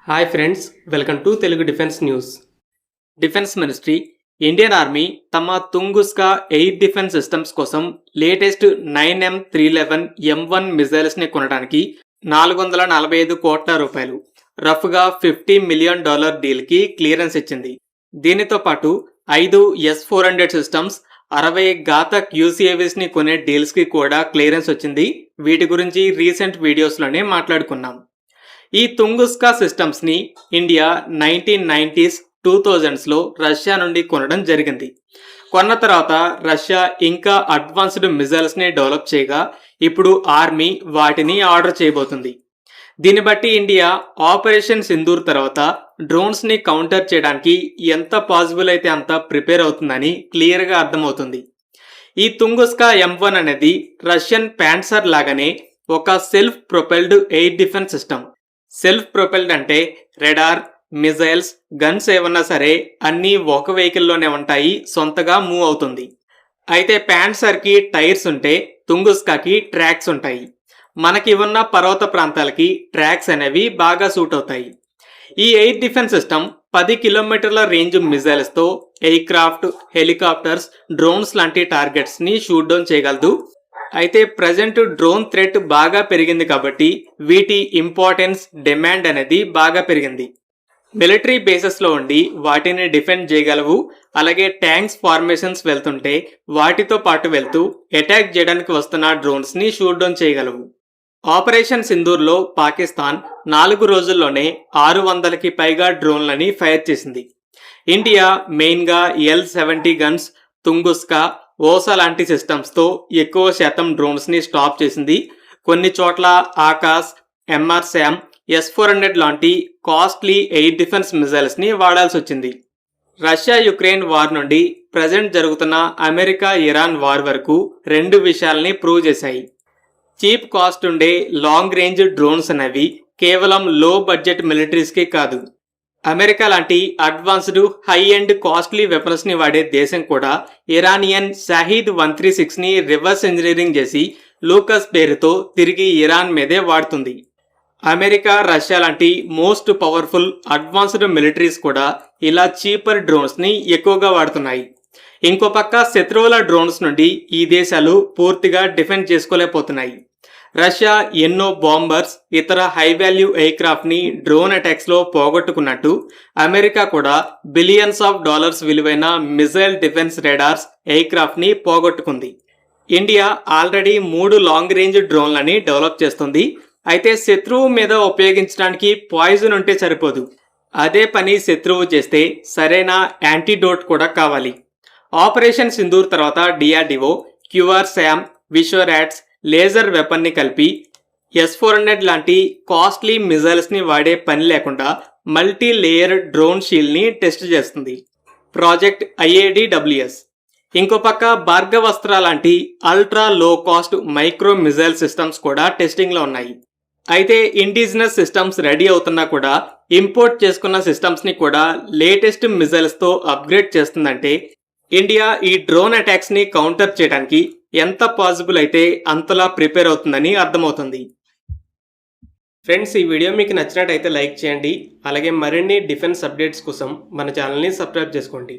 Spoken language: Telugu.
Hi friends, welcome to Telugu defence news. Defence ministry Indian army తమ తుంగుస్కా ఎయిర్ డిఫెన్స్ సిస్టమ్స్ కోసం లేటెస్ట్ 9M311 M1 మిజైల్స్ని కొనడానికి 445 కోట్ల రూపాయలు రఫ్గా $50 మిలియన్ డీల్కి క్లియరెన్స్ ఇచ్చింది. దీనితో పాటు 5 S-400 సిస్టమ్స్ 60 ఘాతక్ UCAVsని కొనే డీల్స్కి కూడా క్లియరెన్స్ వచ్చింది. వీటి గురించి రీసెంట్ వీడియోస్లోనే మాట్లాడుకున్నాం. ఈ తుంగుస్కా సిస్టమ్స్ని ఇండియా 1990s 2000స్లో రష్యా నుండి కొనడం జరిగింది. కొన్న తర్వాత రష్యా ఇంకా అడ్వాన్స్డ్ మిజైల్స్ని డెవలప్ చేయగా ఇప్పుడు ఆర్మీ వాటిని ఆర్డర్ చేయబోతుంది. దీన్ని బట్టి ఇండియా ఆపరేషన్ సింధూర్ తర్వాత డ్రోన్స్ని కౌంటర్ చేయడానికి ఎంత పాసిబుల్ అయితే అంత ప్రిపేర్ అవుతుందని క్లియర్గా అర్థమవుతుంది. ఈ తుంగుస్కా M1 అనేది రష్యన్ ప్యాన్సర్ లాగానే ఒక self propelled air defence system. Self propelled అంటే రెడార్, మిజైల్స్, గన్స్ ఏమన్నా సరే అన్నీ ఒక వెహికల్లోనే ఉంటాయి, సొంతగా మూవ్ అవుతుంది. అయితే ప్యాన్సర్కి టైర్స్ ఉంటే తుంగుస్కాకి ట్రాక్స్ ఉంటాయి. మనకి ఉన్న పర్వత ప్రాంతాలకి ట్రాక్స్ అనేవి బాగా సూట్ అవుతాయి. ఈ ఎయిర్ డిఫెన్స్ సిస్టమ్ 10 కిలోమీటర్ల రేంజ్ మిజైల్స్తో ఎయిర్ క్రాఫ్ట్, హెలికాప్టర్స్, డ్రోన్స్ లాంటి టార్గెట్స్ని షూట్ డౌన్ చేయగలదు. అయితే ప్రజెంట్ డ్రోన్ థ్రెట్ బాగా పెరిగింది కాబట్టి వీటి ఇంపార్టెన్స్, డిమాండ్ అనేది బాగా పెరిగింది. మిలిటరీ బేసెస్లో ఉండి వాటిని డిఫెండ్ చేయగలవు. అలాగే ట్యాంక్స్ ఫార్మేషన్స్ వెళ్తుంటే వాటితో పాటు వెళ్తూ అటాక్ చేయడానికి వస్తున్న డ్రోన్స్ని షూట్ డౌన్ చేయగలవు. ఆపరేషన్ సింధూర్లో పాకిస్తాన్ 4 రోజుల్లోనే 600కి పైగా డ్రోన్లని ఫైర్ చేసింది. ఇండియా మెయిన్గా L-70 గన్స్, తుంగుస్కా, ఓసా లాంటి సిస్టమ్స్తో ఎక్కువ శాతం డ్రోన్స్ని స్టాప్ చేసింది. కొన్ని చోట్ల ఆకాశ్, MR-SAM, S-400 లాంటి కాస్ట్లీ ఎయిర్ డిఫెన్స్ మిజైల్స్ని వాడాల్సి వచ్చింది. రష్యా యుక్రెయిన్ వార్ నుండి ప్రజెంట్ జరుగుతున్న అమెరికా ఇరాన్ వార్ వరకు 2 విషయాల్ని ప్రూవ్ చేశాయి. చీప్ కాస్ట్ ఉండే లాంగ్ రేంజ్ డ్రోన్స్ అనేవి కేవలం లో బడ్జెట్ మిలిటరీస్కి కాదు, అమెరికా లాంటి అడ్వాన్స్డ్ హై ఎండ్ కాస్ట్లీ వెపన్స్ని వాడే దేశం కూడా ఇరానియన్ షాహీద్ 136ని రివర్స్ ఇంజనీరింగ్ చేసి లూకస్ పేరుతో తిరిగి ఇరాన్ మీదే వాడుతుంది. అమెరికా, రష్యా లాంటి మోస్ట్ పవర్ఫుల్ అడ్వాన్స్డ్ మిలిటరీస్ కూడా ఇలా చీపర్ డ్రోన్స్ని ఎక్కువగా వాడుతున్నాయి. ఇంకో పక్క శత్రువుల డ్రోన్స్ నుండి ఈ దేశాలు పూర్తిగా డిఫెండ్ చేసుకోలేకపోతున్నాయి. రష్యా ఎన్నో బాంబర్స్, ఇతర హై వాల్యూ ఎయిర్ క్రాఫ్ట్ని డ్రోన్ అటాక్స్లో పోగొట్టుకున్నట్టు అమెరికా కూడా బిలియన్స్ ఆఫ్ డాలర్స్ విలువైన మిజైల్ డిఫెన్స్ రెడార్స్, ఎయిర్ క్రాఫ్ట్ని పోగొట్టుకుంది. ఇండియా ఆల్రెడీ 3 లాంగ్ రేంజ్ డ్రోన్లని డెవలప్ చేస్తుంది. అయితే శత్రువు మీద ఉపయోగించడానికి పాయిజన్ ఉంటే సరిపోదు, అదే పని శత్రువు చేస్తే సరైన యాంటీడోట్ కూడా కావాలి. ఆపరేషన్ సింధూర్ తర్వాత DRDO QRSAM, విశ్వరాట్స్, లేజర్ వెపన్ని కలిపి S-400 లాంటి కాస్ట్లీ మిజైల్స్ని వాడే పని లేకుండా మల్టీ లేయర్ డ్రోన్ షీల్డ్ని టెస్ట్ చేస్తుంది, ప్రాజెక్ట్ IADWS. ఇంకో పక్క భార్గవస్త్ర లాంటి ultra low cost micro missile systems కూడా టెస్టింగ్లో ఉన్నాయి. అయితే ఇండిజినస్ సిస్టమ్స్ రెడీ అవుతున్నా కూడా ఇంపోర్ట్ చేసుకున్న సిస్టమ్స్ని కూడా లేటెస్ట్ మిజైల్స్తో అప్గ్రేడ్ చేస్తుందంటే ఇండియా ఈ డ్రోన్ అటాక్స్ని కౌంటర్ చేయడానికి ఎంత పాసిబుల్ అయితే అంతలా ప్రిపేర్ అవుతుందని అర్థమవుతుంది. ఫ్రెండ్స్, ఈ వీడియో మీకు నచ్చినట్టయితే లైక్ చేయండి. అలాగే మరిన్ని డిఫెన్స్ అప్డేట్స్ కోసం మన ఛానల్ని సబ్స్క్రైబ్ చేసుకోండి.